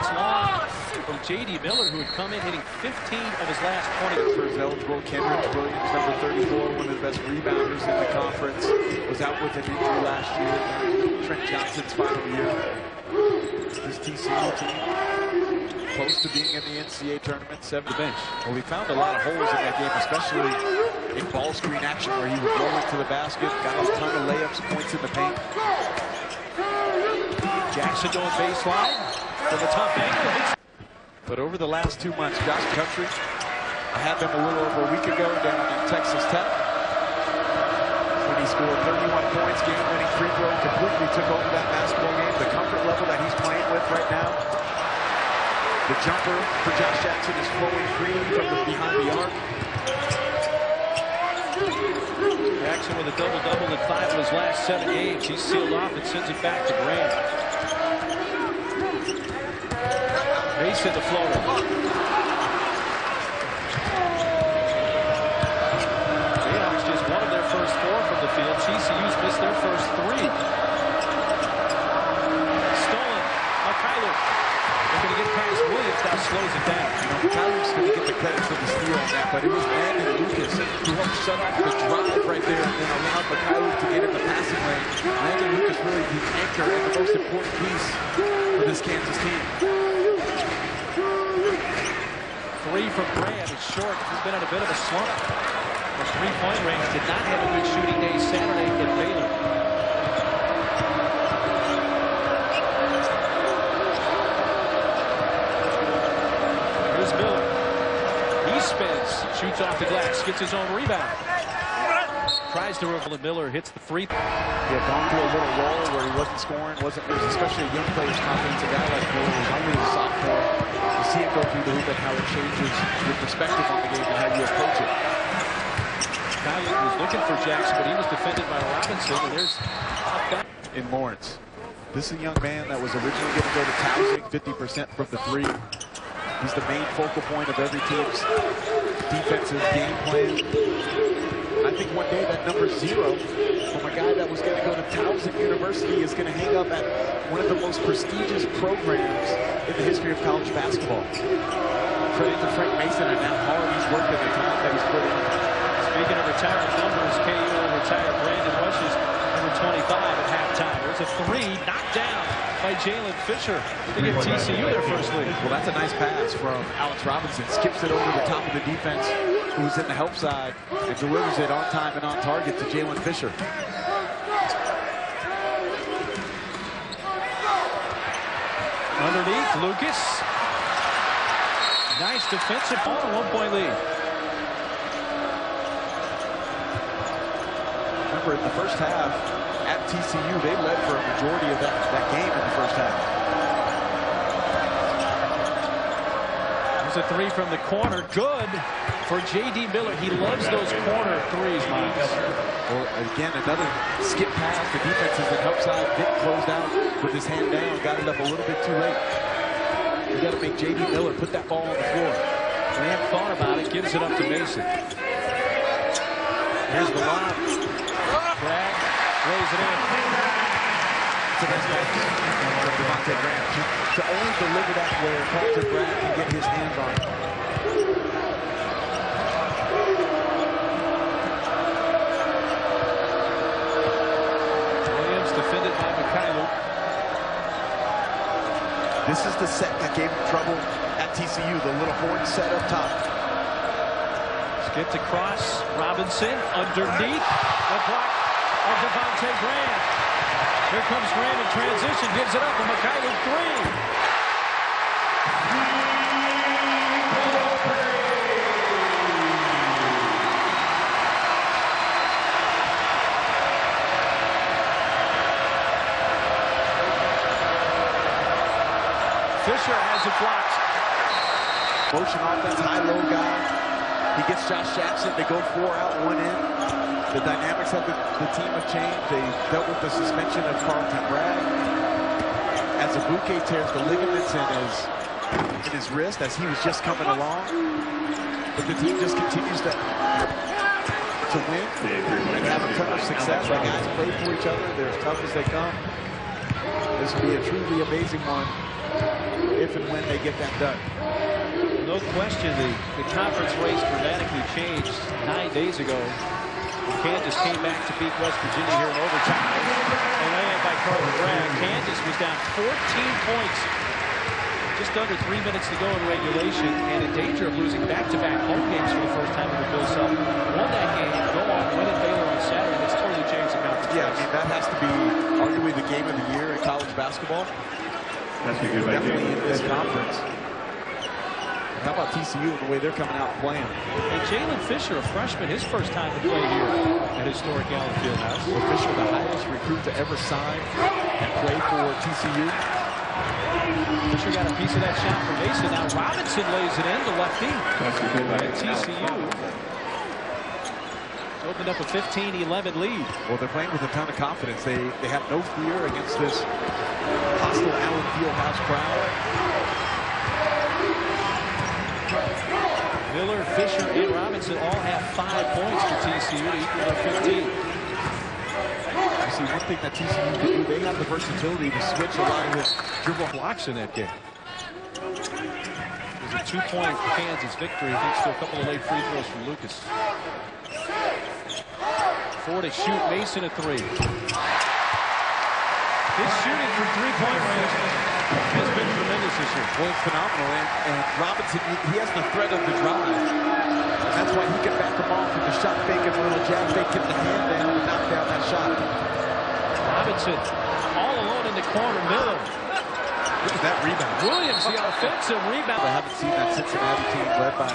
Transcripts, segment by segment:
That's long from J.D. Miller, who had come in hitting 15 of his last 20. First eligible, Kendrick Williams, number 34, one of the best rebounders in the conference, was out with an injury last year. Trent Johnson's final year. This TCU team, close to being in the NCAA tournament, 7 to bench. Well, we found a lot of holes in that game, especially in ball screen action where he would roll into the basket, got a ton of layups, points in the paint. Jackson going baseline from the top angle. But over the last 2 months, Josh Country, I had them a little over a week ago down in Texas Tech. When he scored 31 points, game-winning free throw, completely took over that basketball game. The comfort level that he's playing with right now. The jumper for Josh Jackson is flowing freely from behind the arc. Jackson with a double-double in 5 of his last 7 games. He's sealed off and sends it back to Grant. Mason the floater. Jayhawks just one of their first 4 from the field. TCU's missed their first 3. Stolen. Kyler. They're going to get past Williams. Now slows it down. Kyler's going to get the credit for the steal on that, but it was Landon Lucas who helped shut off the drive right there and then allowed Kyler to get in the passing lane. Landon Lucas really the anchor and the most important piece for this Kansas team. 3 from Grant. It's short. He's been in a bit of a slump. The 3-point range did not have a good shooting day Saturday at Baylor. Here's Miller. He spins, shoots off the glass, gets his own rebound. Tries to reveal, and Miller hits the free. He had gone through a little lull where he wasn't scoring, it was especially a young player's confidence. A guy like Miller who's only a sophomore. You see it go through the hoop and how it changes your perspective on the game and how you approach it. Kyler was looking for Jackson, but he was defended by Robinson, and there's in Lawrence. This is a young man that was originally going to go to Towsing, 50% from the 3. He's the main focal point of every team's defensive game plan. I think one day that number 0 from a guy that was going to go to Towson University is going to hang up at one of the most prestigious programs in the history of college basketball. Credit to Frank Mason and how hard he's worked and the time that he's put in. Speaking of retired numbers, KU will retire Brandon Rush's number 25 at halftime. There's a 3 knocked down by Jalen Fisher to give TCU their first lead. Well, that's a nice pass from Alex Robinson. Skips it over the top of the defense, who's in the help side, and delivers it on time and on target to Jalen Fisher. Underneath, Lucas. Nice defensive ball, 1-point lead. Remember, in the first half, at TCU, they led for a majority of that game in the first half. There's a 3 from the corner. Good for J.D. Miller. He loves those corner 3s, Miles. Well, again, another skip pass. The defense is in help side. Vic closed out with his hand down. Got it up a little bit too late. You got to make J.D. Miller put that ball on the floor. They haven't thought about it. Gives it up to Mason. Here's the lob. Bragg lays it in. It's a nice pass from Devontae Graham. To only deliver that where Devontae Graham can get his hands on it. Williams defended by Mikhailo. This is the set that gave him trouble at TCU, the little horn set up top. Skipped across. Robinson underneath. The block of Devontae Graham. Here comes Graham in transition. Gives it up to Mikhailo 3. Fisher has it blocked. Motion offense, high-low guy. He gets Josh Jackson. They go 4 out, 1 in. The dynamics of the team have changed. They dealt with the suspension of Carlton Bragg. As Abuke tears the ligaments in his wrist as he was just coming along. But the team just continues to win and have a ton of success. The guys play for each other. They're as tough as they come. This will be a truly amazing one if and when they get that done. No question, the conference race dramatically changed 9 days ago. Kansas came back to beat West Virginia here in overtime. A lay-in by Carter Bragg. Kansas was down 14 points. Just under 3 minutes to go in regulation, and in danger of losing back-to-back home games for the first time in the Bill Self. Won that game, go on, win at Baylor on Saturday. That's totally changed the conference. Yeah, I mean, that has to be arguably the game of the year in college basketball. Definitely in this conference. How about TCU and the way they're coming out and playing? And Jalen Fisher, a freshman, his first time to play here at historic Allen Fieldhouse. Well, Fisher, the highest recruit to ever sign and play for TCU. Fisher got a piece of that shot from Mason. Now Robinson lays it in, the lefty. And TCU opened up a 15-11 lead. Well, they're playing with a ton of confidence. They have no fear against this hostile Allen Fieldhouse crowd. Miller, Fisher, and Robinson all have 5 points for TCU to equal their 15. You see, one thing that TCU can do, they have the versatility to switch a lot of his dribble blocks in that game. It was a 2-point Kansas victory thanks to a couple of late free throws from Lucas. 4 to shoot, Mason a 3. His shooting from three-point range has been tremendous this year. Well, it's phenomenal, and Robinson, he has the threat of the drive. And that's why he can back them off with the shot fake and a little jab fake, get the hand down and knock down that shot. Robinson all alone in the corner. Miller. Look at that rebound. Williams, the offensive rebound. I haven't seen that Cincinnati team led by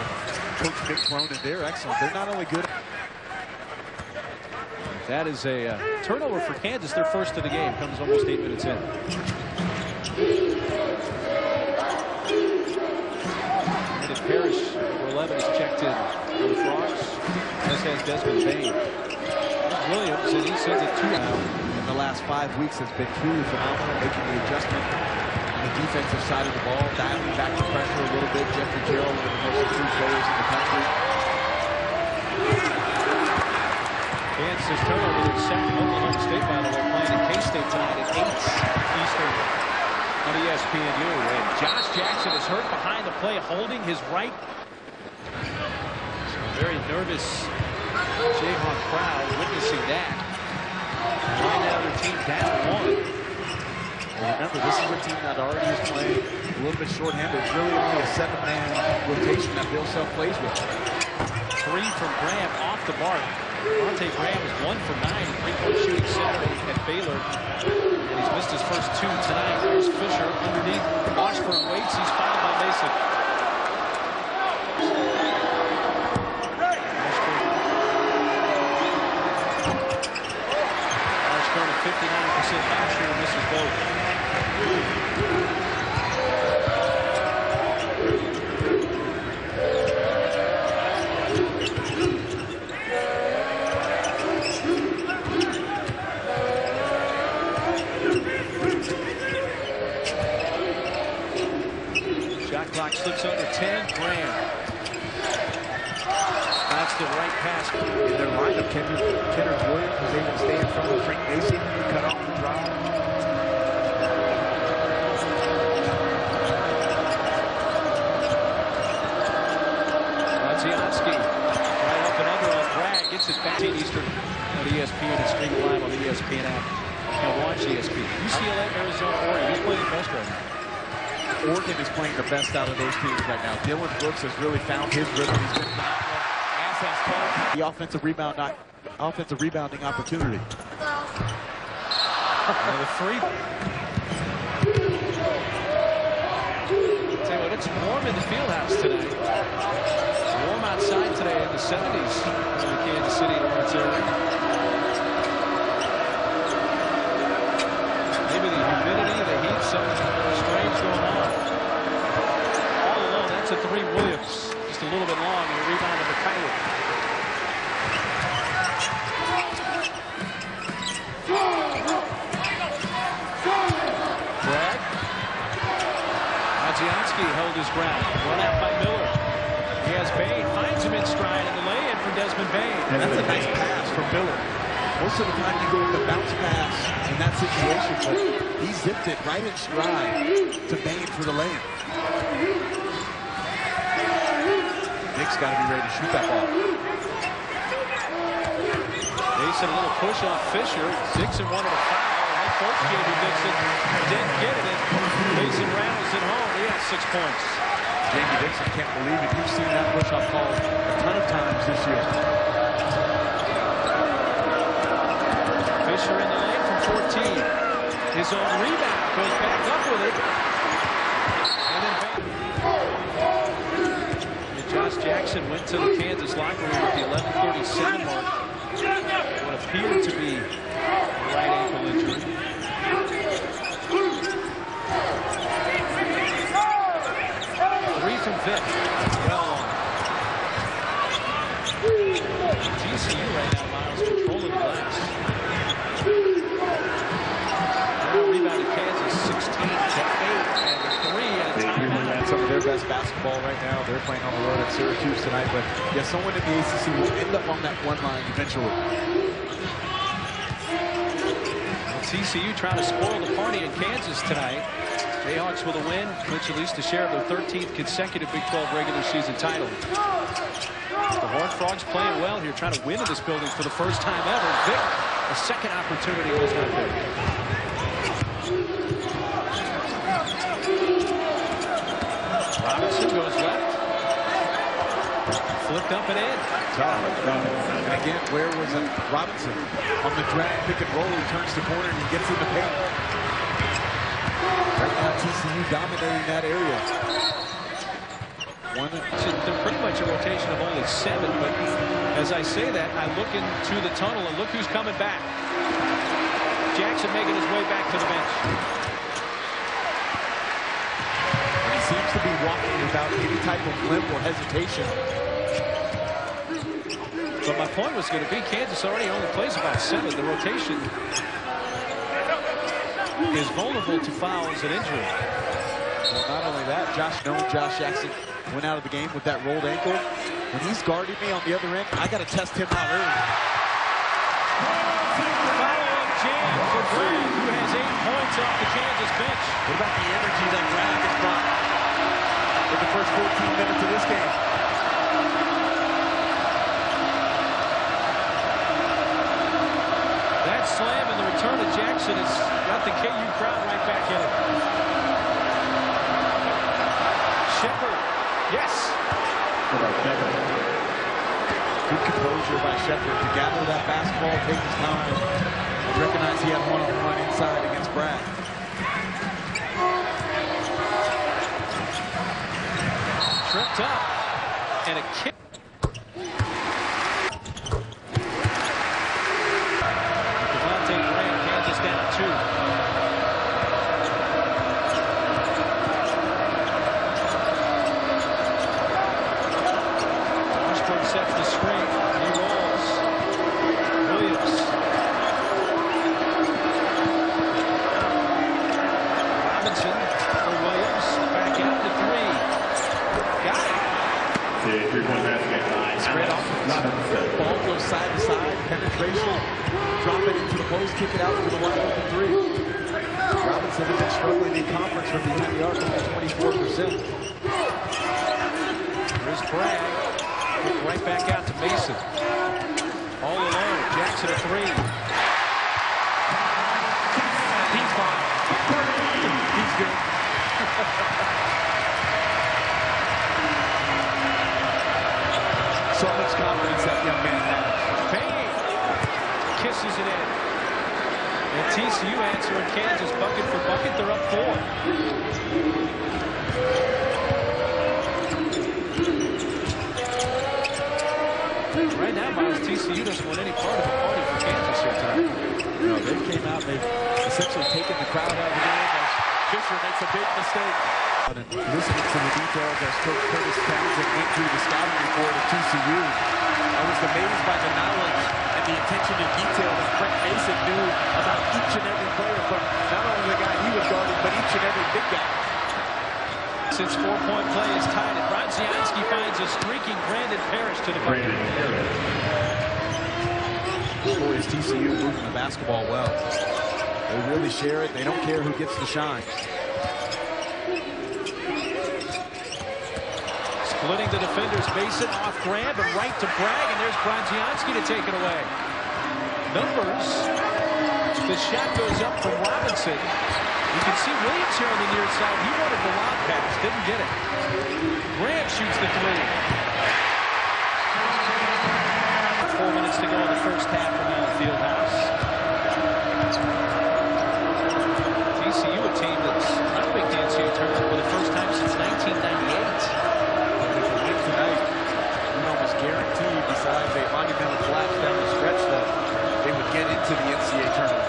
Coach Mick Cronin. They're excellent. They're not only good. That is a turnover for Kansas. Their first of the game comes almost 8 minutes in. And Parrish, number 11, is checked in for the Frogs. This has Desmond Bain. Williams, and he sends it 2 out. In the last 5 weeks has been truly phenomenal, making the adjustment on the defensive side of the ball, dialing back the pressure a little bit. Jeffrey Gerald, one of the most improved players in the country. Kansas turnover in second. Oklahoma State, by the way, playing at K-State tonight at 8 Eastern on ESPNU. And Josh Jackson is hurt behind the play, holding his right. So a very nervous Jayhawk crowd witnessing that. Right now their team down 1. Well, remember, this is a team that already is playing a little bit shorthanded. It's really only a 7-man rotation that Bill Self plays with. 3 from Graham off the mark. Monte Graham is 1 for 9 in three-point shooting Saturday at Baylor. And he's missed his first 2 tonight. Here's Fisher underneath. Washburn waits. He's fouled by Mason. Washburn at 59% last year misses both. Clock slips under 10. Graham. That's the right pass. In their lineup, Kenneth Williams was able to stay in front of Frank Mason and cut off the drive. Radzianski right up and under on Bragg. Gets it back to Eastern on ESPN and streaming live on the ESPN app. And watch ESPN. UCLA, Arizona, Oregon. Who's playing the best right now? Oregon is playing the best out of those teams right now. Dylan Brooks has really found his rhythm. He's been the offensive rebounding opportunity. And the free. Tell you what, it's warm in the Fieldhouse tonight. It's warm outside today in the 70s in the Kansas City Lawrence area. Maybe the humidity, the heat, something strange going on. All alone, that's a 3. Williams. Just a little bit long and a rebound of McKinney. Bragg. Radzianski held his ground. Run out by Miller. He has Bain. Finds him in stride in the lay-in for Desmond Bain. And that's a nice pass from Miller. Most of the time you go with a bounce pass in that situation, but He zipped it right in stride to Bain for the layup. Nick's got to be ready to shoot that ball. Mason, a little push on Fisher. Dixon wanted a foul. Head coach gave him Dixon. Didn't get it. And Mason rattles it home. He has 6 points. Jamie Dixon can't believe it. You've seen that push-off call a ton of times this year. Fisher in the lane from 14. His own rebound goes back up with it. And then and Josh Jackson went to the Kansas locker room at the 11:37 mark. What appeared to be a right ankle injury. Three from Vic. Well on. TCU right now, Miles, controlling the glass. Now rebounded Kansas 16-8. And a 3 and a timeout. Some of their best basketball right now. They're playing on the road at Syracuse tonight. But yeah, someone in the ACC will end up on that one line eventually. Well, TCU trying to spoil the party in Kansas tonight. Jayhawks with a win, clinch at least a share of their 13th consecutive Big 12 regular season title. The Horned Frogs playing well here, trying to win in this building for the first time ever. Vic, a second opportunity was not there. Robinson goes left. Flipped up and in. And again, where was it? Robinson on the drag pick and roll. He turns the corner and he gets in the paint. Right now, TCU dominating that area. They're pretty much a rotation of only 7, but as I say that, I look into the tunnel and look who's coming back. Jackson making his way back to the bench. And he seems to be walking without any type of limp or hesitation. But my point was going to be Kansas already only plays about 7. The rotation is vulnerable to fouls and injury. Well, not only that, Josh Jackson went out of the game with that rolled ankle. When he's guarding me on the other end, I got to test him out early. Follow-up jam for Bragg, who has 8 points off the Kansas bench. What about the energy that Bragg has brought in the first 14 minutes of this game? That slam and the return of Jackson has got the KU crowd right back in it. Shepard, yes. Good composure by Shepard to gather that basketball, take his time, and recognize he had one-on-one inside against Bragg. Tripped up and a kick. Kansas down 2. Washburn sets the screen. He rolls. Williams. Robinson for Williams. Back out to 3. Got it. Spread off. Ball goes side to side. Penetration. Drop it into the post. Kick it out for the wide open 3. Robinson has been struggling in conference from behind the arc at 24%. Here's Bragg. Right back out to Mason. All alone. Jackson a 3. He's fine. He's good. So much confidence that young man has. Payne kisses it in. And TCU answering Kansas bucket for bucket. They're up 4. Right now, Miles, TCU doesn't want any part of the party for Kansas here tonight. No, they came out, they've essentially taken the crowd out of the game as Fisher makes a big mistake. And listening to the details as Coach Curtis Townsend went through the scouting report of TCU, I was amazed by the knowledge and the attention to detail that Frank Mason knew about each and every player, from not only the guy he was guarding, but each and every big guy. Since 4-point play is tied, and Brodzianski finds a streaking Brandon Parrish to the bucket. Boy, is TCU moving the basketball well. They really share it. They don't care who gets the shine. Splitting the defenders. Mason off grab and right to Bragg, and there's Brodzianski to take it away. Numbers. The shot goes up from Robinson. You can see Williams here on the near side. He wanted the lob pass, didn't get it. Grant shoots the three. 4 minutes to go in the first half from the Fieldhouse. TCU, a team that's not a big NCAA tournament for the first time since 1998. Tonight, we almost guarantee, besides a monumental collapse down the stretch, that they would get into the NCAA tournament.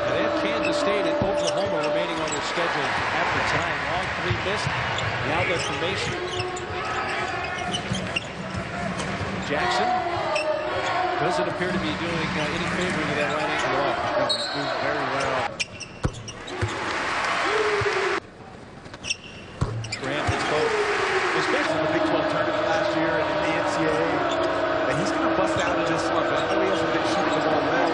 Now they have Kansas State and Oklahoma remaining on their schedule after tonight. All three missed. The outlet from Mason. Jackson doesn't appear to be doing any favoring with that right ankle off. No, he's doing very well. Graham hits both. Especially in the Big 12 tournament last year and in the NCAA. And he's going to bust out of this slump. I know he hasn't been shooting the ball well.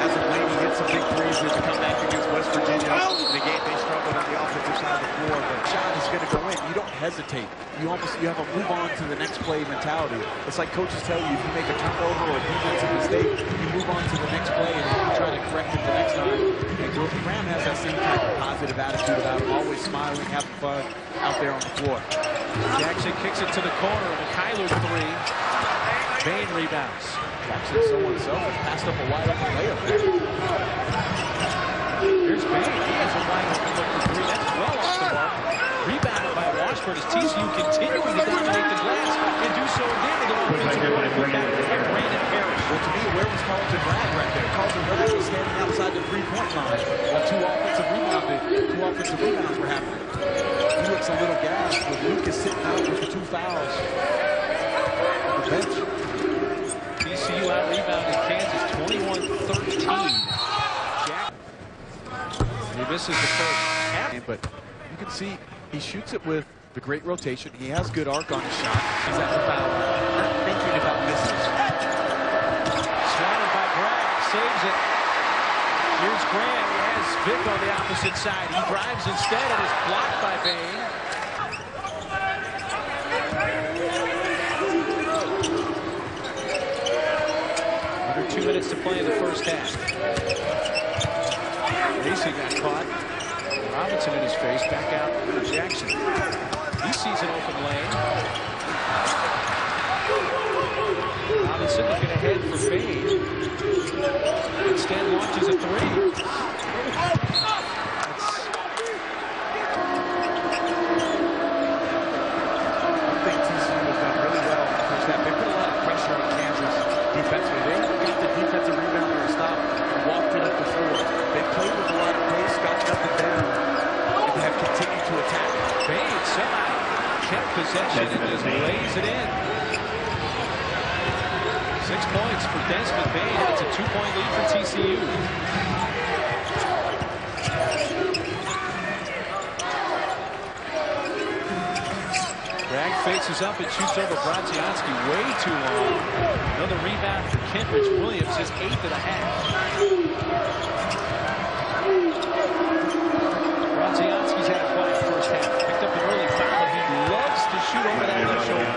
As of late, he hit some big threes with the comeback against West Virginia. In the game, they struggled on the offensive side of the floor. But the shot is going to go in. You don't hesitate. You have a move on to the next play mentality. It's like coaches tell you, if you make a turnover or a defensive mistake, you move on to the next play and you try to correct it the next time. And Graham has that same type of positive attitude about him, always smiling, having fun out there on the floor. Jackson kicks it to the corner. Kyler three. Bain rebounds. Jackson so unselfish, passed up a wide open layup there. Here's Bain. He has a wide open look for three. That's well off the mark. Rebounded by Washburn as TCU continuing to dominate the glass and do so again. The offensive point put back by Brandon Parrish. Well, to me, where was Carlton Bragg right there? Carlton Bragg was standing outside the three-point line while two offensive rebounds were happening. He looks a little gassed with Lucas sitting out with the two fouls on the bench. TCU out-rebounded Kansas 21-13. He misses the first half. But you can see he shoots it with the great rotation. He has good arc on his shot. He's at the foul line, not thinking about misses. Swatted by Bragg, saves it. Here's Grant. He has Vic on the opposite side. He drives instead and is blocked by Bain. Under 2 minutes to play in the first half. Mason got caught. Robinson in his face. Back out for Jackson. He sees an open lane. Robinson looking ahead for Bain. Instead launches a three. I think TCU has done really well in the first half. They put a lot of pressure on Kansas defensively. They got the defensive rebounder to stop and walked it up the floor. They played with a lot of pace, got nothing down, and have continued to attack. Bain somehow kept possession and just lays it in. 6 points for Desmond Bain. It's a 2-point lead for TCU. Bragg faces up and shoots over Brodzianski way too long. Another rebound for Kentridge Williams, his 8th of the half. Brodzianski's had a quiet first half. Picked up an early foul, and he loves to shoot over that left shoulder.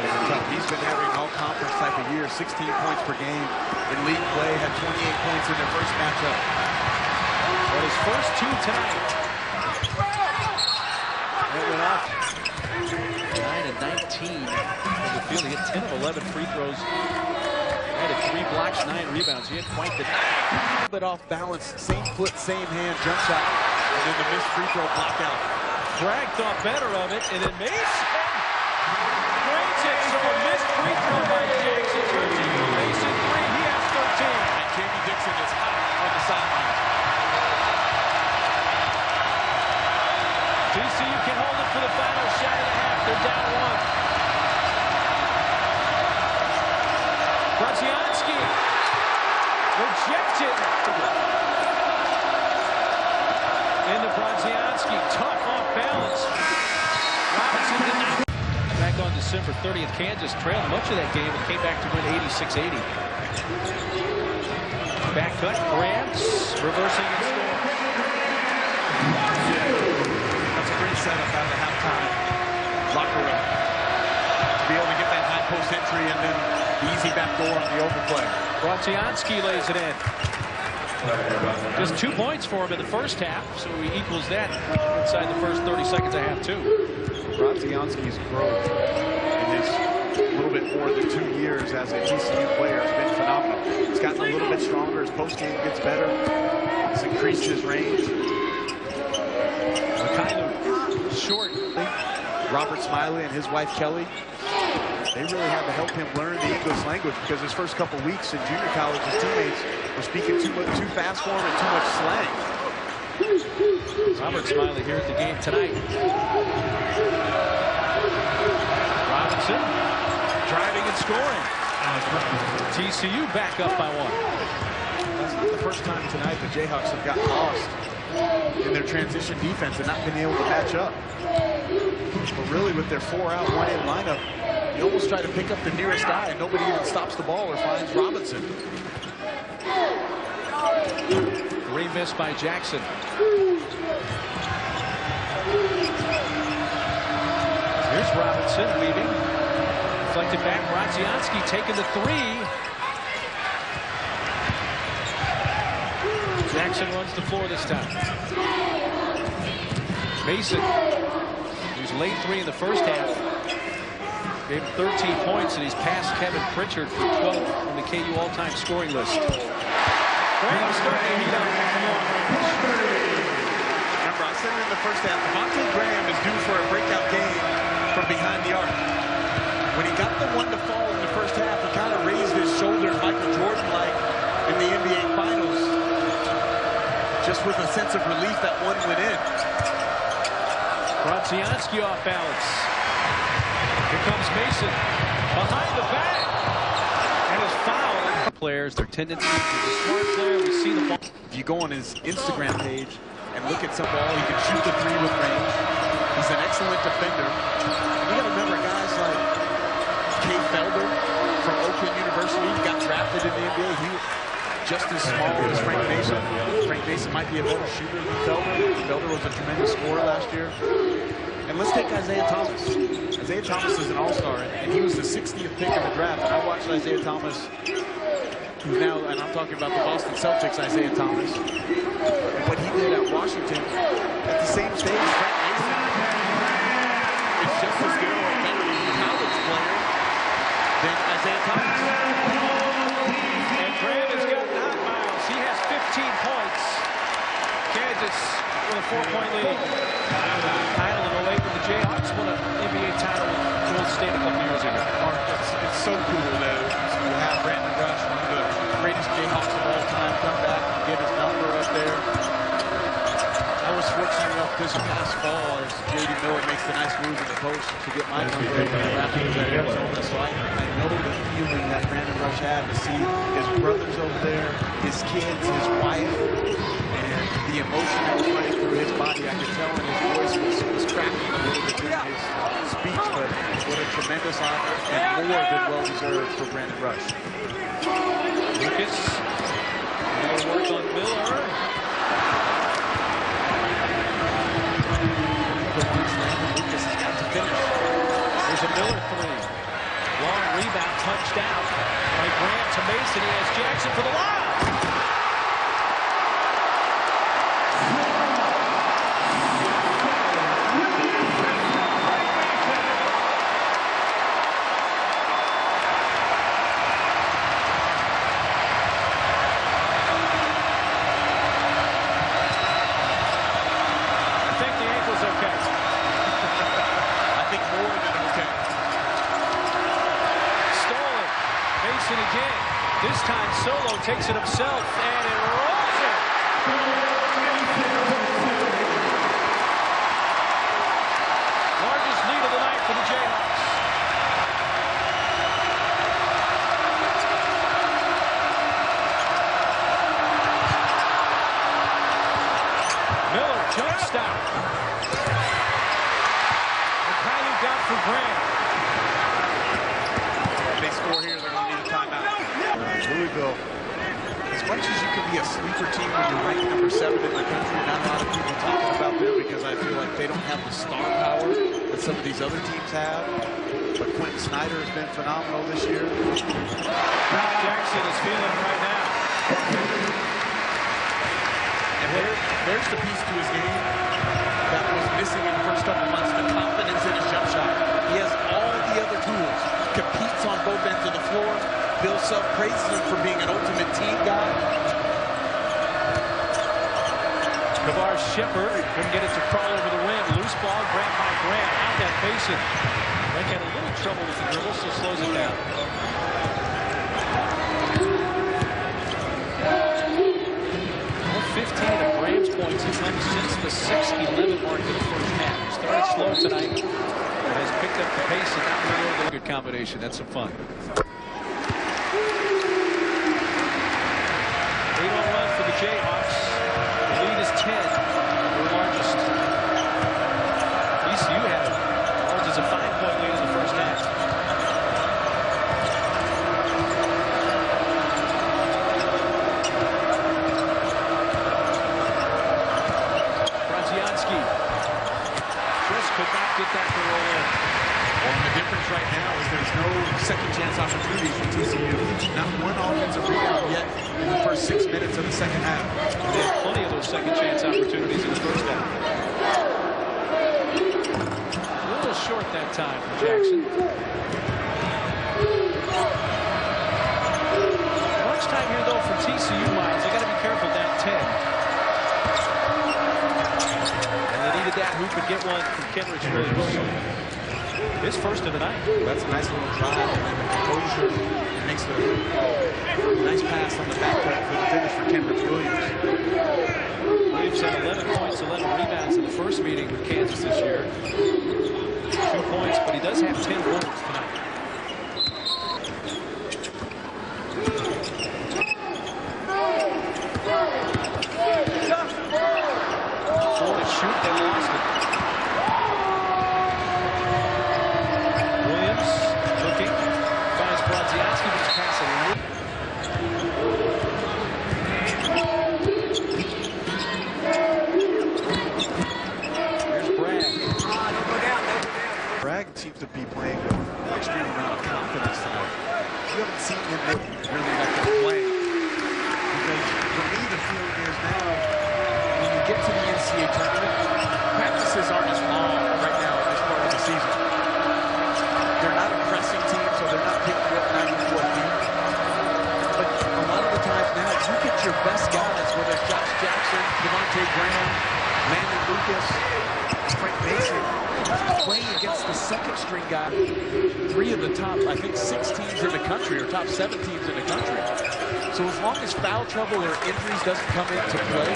He's been having all-conference type of year, 16 points per game in league play, had 28 points in their first matchup. But his first two tonight. That went off 9 and 19 from the field. He hit 10 of 11 free throws. Added 3 blocks, 9 rebounds. He had quite the night. A bit off balance, same foot, same hand, jump shot, and then the missed free throw blocked out. Bragg thought better of it, and then Mason brings it. So a missed free throw by Jackson. Mason 3, he has 13. And Jamie Dixon is hot on the sideline. TCU can hold it for the final shot of the half. They're down 1. Brodzianski rejected. Into Brodzianski, tough off balance. Robinson did not. Back on December 30th, Kansas trailed much of that game and came back to win 86-80. Back cut, Grant reversing and scoring. That's a great setup out of the halftime locker room. To be able to get that high post entry and then the easy back door on the overplay. Grazianski lays it in. Just 2 points for him in the first half, so he equals that inside the first 30 seconds of half two. Grazianski's growth in his little bit more than 2 years as a TCU player has been phenomenal. He's gotten a little bit stronger. His post game gets better. He's increased his range. A kind of short. Robert Smiley and his wife Kelly, they really had to help him learn the English language because his first couple weeks in junior college, his teammates were speaking too fast for him and too much slang. Robert Smiley here at the game tonight. Robinson driving and scoring. TCU back up by 1. That's not the first time tonight the Jayhawks have gotten lost in their transition defense and not been able to match up. But really with their 4-out, 1-in lineup, you almost try to pick up the nearest guy and nobody even stops the ball or finds Robinson. Great miss by Jackson. Here's Robinson weaving. Deflected back. Grazianski taking the 3. Jackson runs the floor this time. Mason, who's late 3 in the first half, gave him 13 points, and he's passed Kevin Pritchard for 12 on the KU all-time scoring list. Graham starting to heat up. Remember, I said it in the first half, Devontae Graham is due for a breakout game from behind the arc. When he got the one to fall in the first half, he kind of raised his shoulders Michael Jordan-like in the NBA Finals, just with a sense of relief that one went in. Grazianski off balance. Here comes Mason behind the back, and his foul. Players, their tendency to the smart player. We see the ball. If you go on his Instagram page and look at some ball, he can shoot the 3 with range. He's an excellent defender. You got to remember guys like Kay Felder from Oakland University. He got drafted in the NBA. He was just as small as Frank Mason. Frank Mason might be a better shooter than Felder. Felder was a tremendous scorer last year. And let's take Isaiah Thomas. Isaiah Thomas is an all-star, and he was the 60th pick in the draft. And I watched Isaiah Thomas, who's now, and I'm talking about the Boston Celtics, Isaiah Thomas. And what he did at Washington, at the same stage, Frank Mason is just as good or better college player than Isaiah Thomas. And Graham has got 9 miles. He has 15 points. Kansas with a 4-point lead. Title in 08 when the Jayhawks won an NBA title with Golden State a couple years ago. It's so cool to have Brandon Rush, one of the greatest Jayhawks of all time, come back and get his number up there. I was fortunate enough this past fall as J.D. Miller makes the nice move in the post to get my number up in the Raptors at Arizona. So I know the feeling that Brandon Rush had to see his brothers over there, his kids, his wife, and the emotion that was running through his body. I could tell in his voice was cracking a little bit during his speech, but what a tremendous honor and more than well-deserved for Brandon Rush. Lucas, more work on Miller. Lucas has got to finish. There's a Miller 3. Long rebound, touched out by Grant to Mason. He has Jackson for the lob. Again. This time Solo takes it himself and it rolls it. Largest lead of the night for the Jayhawks. Miller jump stop. Mikhail got for Grant. If they score here, they're going to need a timeout. Louisville has much as you can be a sleeper team when you're ranked number 7 in the country, not a lot of people talking about them because I feel like they don't have the star power that some of these other teams have. But Quentin Snyder has been phenomenal this year. Jackson is feeling it right now. And there's the piece to his game that was missing in the first couple months, the confidence in his jump shot. He has all the other tools, competes on both ends of the floor. Bill Self praises him for being an ultimate team guy. Kavar Shipper couldn't get it to crawl over the rim. Loose ball grabbed by Grant. Out that Mason. They had a little trouble with the dribble, so slows it down. All 15 of Graham's points have come since the 6-11 mark in the first half. He started slow tonight, but has picked up the pace and now really over the good combination. That's some fun. 8-on-1 for the Jayhawks. The lead is 10. Their largest. TCU had it. Ours is a 5-point lead in the first half. Braziansky just could not get that to roll in. Well, the difference right now is there's no second chance opportunities for TCU. Not one offensive rebound yet in the first 6 minutes of the second half. They had plenty of those second chance opportunities in the first half. A little short that time for Jackson. Much time here though for TCU, Miles. They got to be careful down 10. And they needed that. Who could get one from Kenrich Williams? His first of the night. That's a nice little drive, and then the composure makes a nice pass on the backcourt for the finish for Kenrich Williams. Williams had 11 points, 11 rebounds in the first meeting with Kansas this year. 2 points, but he does have 10 goals tonight. Four to shoot, they lost it. Williams looking, finds Braziansky, which passes a little. Here's Bragg. Bragg seems to be playing with an extreme amount of confidence tonight. You haven't seen him really like that playing. Because for me, the feeling is now, when you get to the NCAA tournament, practices aren't as long right now in this part of the season. They're not a pressing team, so they're not picking up 94 feet. But a lot of the times now, you get your best guys, whether it's Josh Jackson, Devontae Graham, Landon Lucas, Frank Mason, playing against the second-string guy, 3 of the top, I think, 6 teams in the country, or top 7 teams in the country. So as long as foul trouble or injuries doesn't come into play,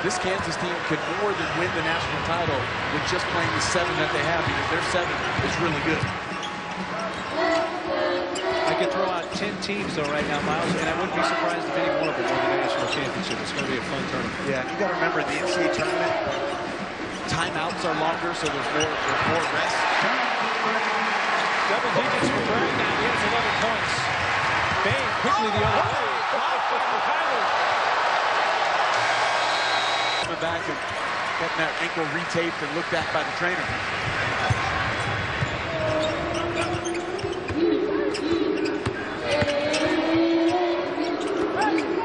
this Kansas team could more than win the national title with just playing the 7 that they have, because their 7 is really good. I could throw out 10 teams, though, right now, Miles, and I wouldn't be surprised if any one of them won the national championship. It's going to be a fun tournament. Yeah, you got to remember, the NCAA tournament, timeouts are longer, so there's more rest. Double digits for Bragg now. He has 11 points. Bain quickly the other way. Coming back and getting that ankle retaped and looked at by the trainer.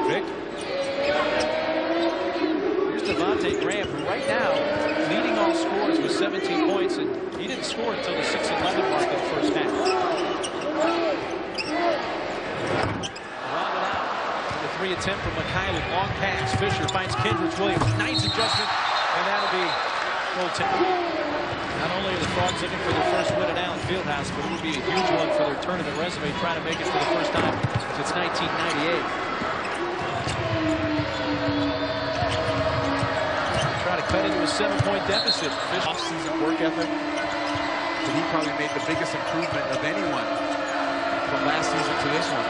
Vic. Here's Devontae Graham, who right now leading all scorers with 17 points, and he didn't score until the 6-11 mark in the first half. Rounded out to the 3 attempt from McKaylee. Long pass. Fisher finds Kenrich Williams. Nice adjustment, and that'll be goaltending. Not only are the Frogs looking for their first win at Allen Fieldhouse, but it would be a huge one for their tournament resume, trying to make it for the first time since 1998. Try to cut into a 7-point deficit. Off-season work ethic, but he probably made the biggest improvement of anyone from last season to this one.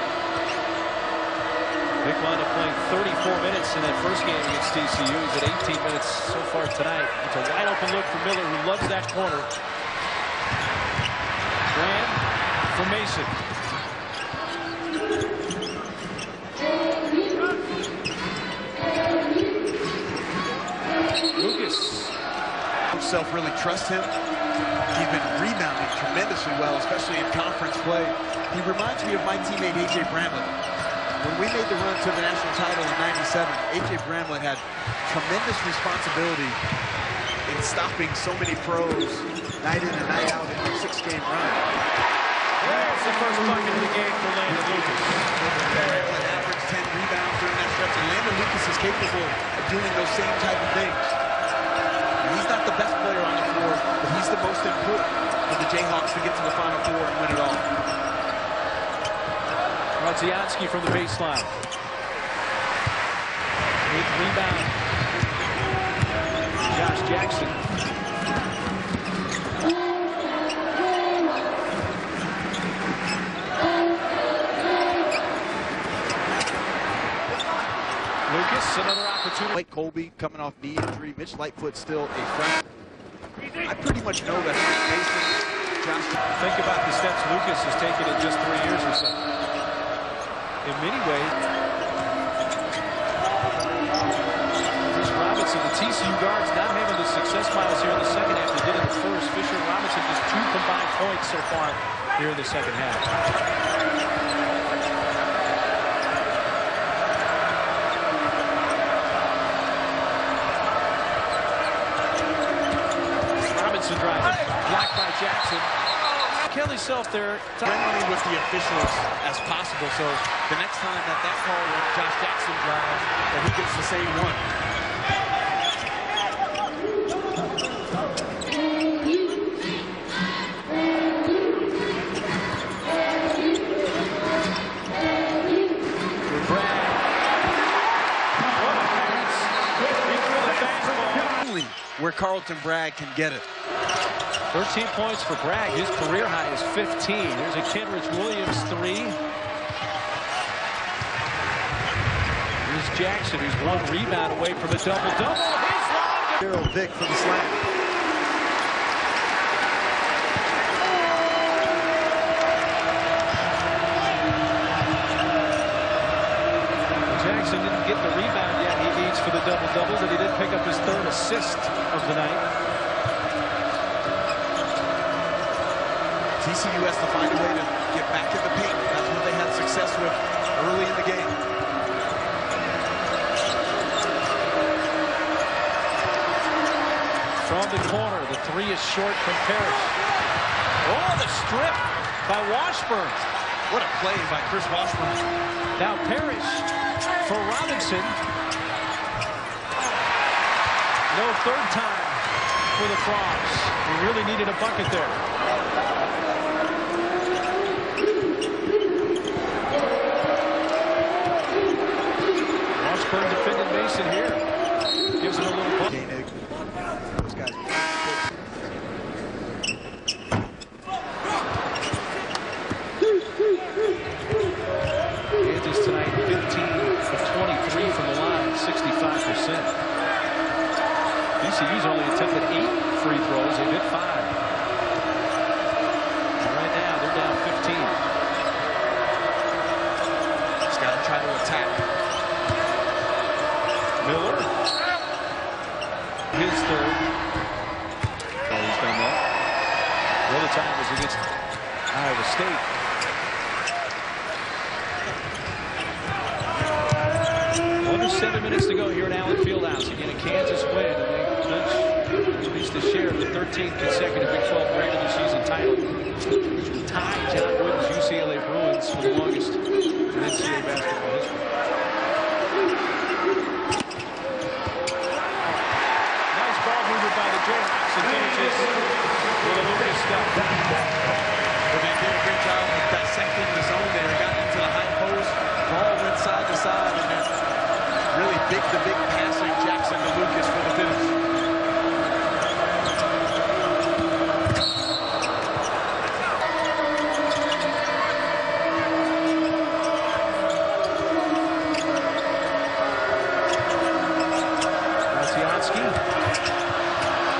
Vic wound up playing 34 minutes in that first game against TCU. He's at 18 minutes so far tonight. It's a wide open look for Miller, who loves that corner. Graham for Mason. yourself really trust him. He's been rebounding tremendously well, especially in conference play. He reminds me of my teammate A.J. Bramlett. When we made the run to the national title in '97, A.J. Bramlett had tremendous responsibility in stopping so many pros night in and night out in a 6-game run. There's the first bucket of the game for Landon Lucas. Bramlett averaged 10 rebounds during that stretch, and Landon Lucas is capable of doing those same type of things. And he's not the best player on the floor, but he's the most important for the Jayhawks to get to the Final Four and win it all. Radzianski from the baseline. 8th rebound. Josh Jackson. Lucas, another opportunity. Blake Colby coming off knee injury. Mitch Lightfoot still a friend. I pretty much know that Mason, Josh. Think about the steps Lucas has taken in just 3 years or so. In many ways, Chris Robinson, the TCU guards, not having the success miles here in the second half they did in the first. Fisher and Robinson just 2 combined points so far here in the second half. Robinson driving, blocked by Jackson. Kelly Self there. Friendly with the officials as possible, so the next time that call when Josh Jackson drives, that he gets the same one. Where Carlton Bragg can get it. 13 points for Bragg. His career high is 15. Here's a Kenrich Williams 3. Here's Jackson, who's 1 rebound away from a double-double. His long. Daryl Vick for the slam. Jackson didn't get the rebound yet he needs for the double-double, but he did pick up his 3rd assist of the night. TCU has to find a way to get back in the paint. That's what they had success with early in the game. From the corner, the 3 is short from Parrish. Oh, the strip by Washburn. What a play by Chris Washburn. Now Parrish for Robinson. No 3rd time for the Frogs. We really needed a bucket there. Washburn defended Mason here. Gives him a little bump. Those guys. Kansas tonight 15 of 23 from the line, 65%. TCU's only attempted 8 free throws. They did 5. And right now, they're down 15. Just got to try to attack. Miller. His 3rd. Oh, he's done that. The other time was against Iowa State. Under 7 minutes to go here at Allen Fieldhouse. Again, a Kansas win, and they clinch at least a share of the 13th consecutive Big 12 regular season title. Which will tie John Wooden's UCLA Bruins for the longest in NCAA basketball history. Nice ball movement by the Jayhawks and finishes with a Lucas step. Well, they did a great job of dissecting the zone there. They got into the high post, ball went side to side, and then really big passing Jackson to Lucas for the finish. Radzianski,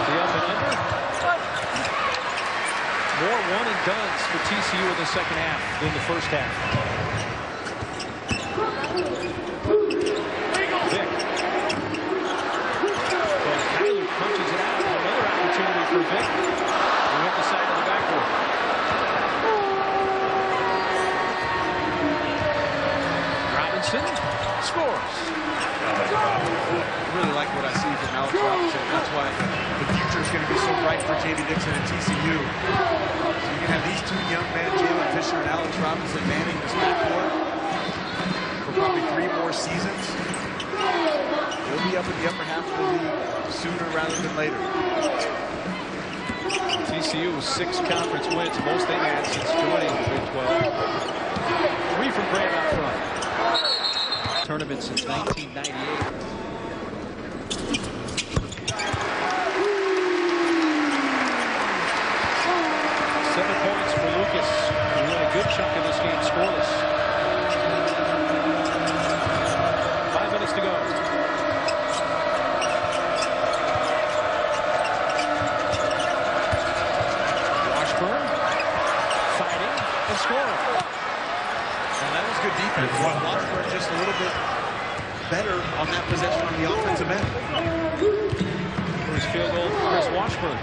the up and under. More one and dones for TCU in the second half than the first half. Vick. Well, Kyler punches it out. Another opportunity for Vic. He hit the side of the backboard. Robinson scores. I really like what I see from Alex Robinson. That's why the future is going to be so bright for J.D. Dixon and TCU. So you can have these two young men, Jalen Fisher and Alex Robinson, manning this backcourt for probably 3 more seasons. They'll be up in the upper half of the league sooner rather than later. TCU with 6 conference wins, most they've had since joining the Big 12. 3 from Graham out front. Tournament since 1998. 7 points for Lucas, who won a good chunk of this game scoreless. 5 minutes to go. Washburn fighting and scoring. And that was good defense. Washburn just a little bit better on that possession on the offensive end. First field goal for Chris Washburn.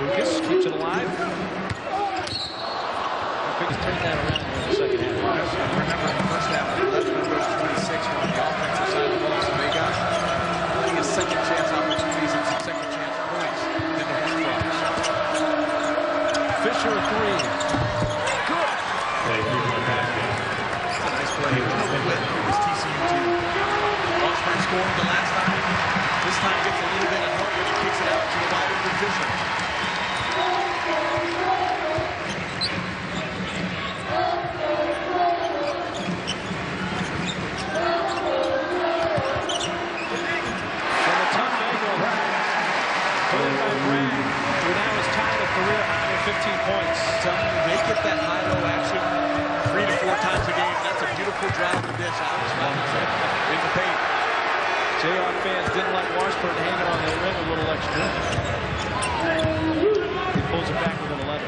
Lucas keeps it alive. Quick turn that around in the second half. Remember in the first half, 11 of those 26 were on the offensive side of the ball, so they got, I think, a second chance opportunities and some second chance points in the Horned Frogs. Fisher a 3. Good. That's a nice play. It was a win for this TCU team. Washburn scored the last time. This time gets a little bit of help when he kicks it out to the wide open Fisher. Who now is tied a career high with 15 points. They get that high-low action 3 to 4 times a game. That's a beautiful drive to dish. Alex Robinson in the paint. JR fans didn't like Washburn hanging on the rim a little extra. He pulls it back with an 11.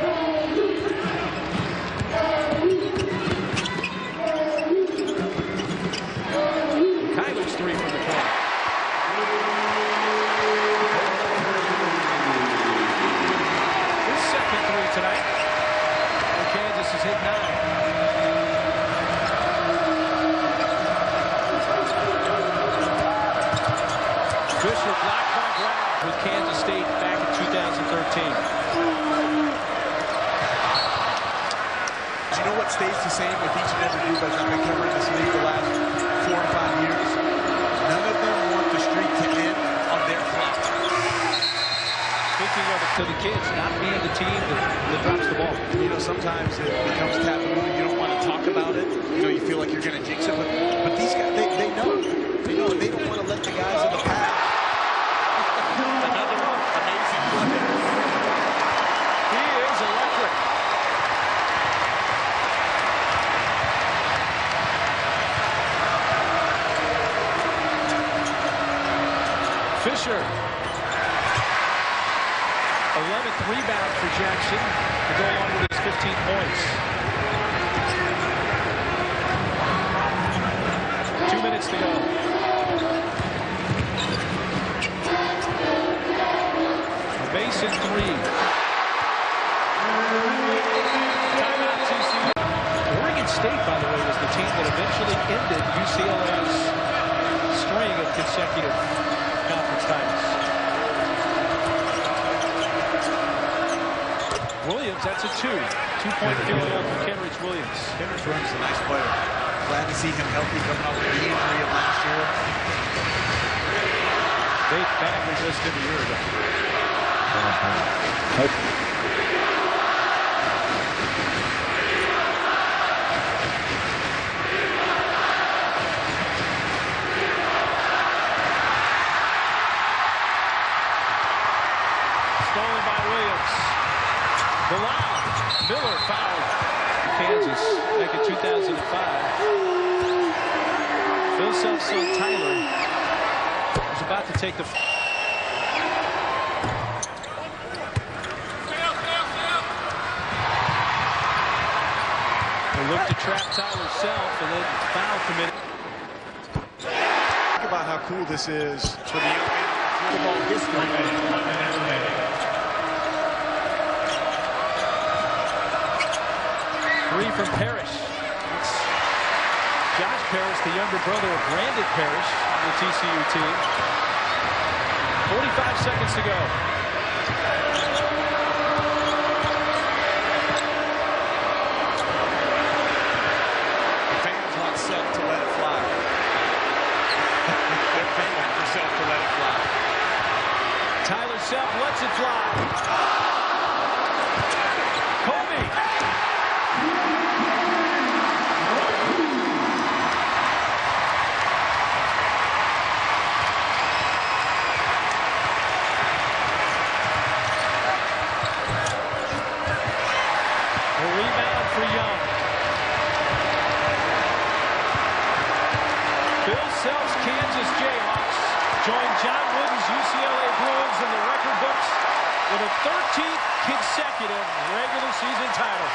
Kyler's 3 from the corner. Tonight, and Kansas has hit 9. Fisher blocked by Brown with Kansas State back in 2013. Do you know what stays the same with each and every group as I've been covering this league the last 4 or 5 years? None of them want the streak to end on their clock. Thinking of it to the kids, not being the team that drops the ball. You know, sometimes it becomes taboo and you don't want to talk about it. You know, you feel like you're going to jinx it. But these guys, they know. They know, and they don't want to let the guys in the past. Another amazing play. He is electric. Fisher. 11th rebound for Jackson to go along with his 15 points. 2 minutes to go. A Mason 3. Timeout TCU. Oregon State, by the way, was the team that eventually ended UCLA's string of consecutive conference titles. Williams, that's a 2-point field goal for Kenrich Williams. Kenrich Williams is a nice player. Glad to see him healthy coming off the injury of last year. They badly missed him a year ago. Stolen by Williams. Bilal. Miller fouled Kansas back in 2005. Bill Self's son Tyler was about to take the... look to trap Tyler Self, and then foul committed. Think about how cool this is for the young man in football history. Three from Parrish. It's Josh Parrish, the younger brother of Brandon Parrish, on the TCU team. 45 seconds to go. The fans want Self to let it fly. They're paying for Self to let it fly. Tyler Self lets it fly. Kobe. Rebound for Young. Bill Self's Kansas Jayhawks join John Wooden's UCLA Bruins in the record books with a 13th consecutive regular season title.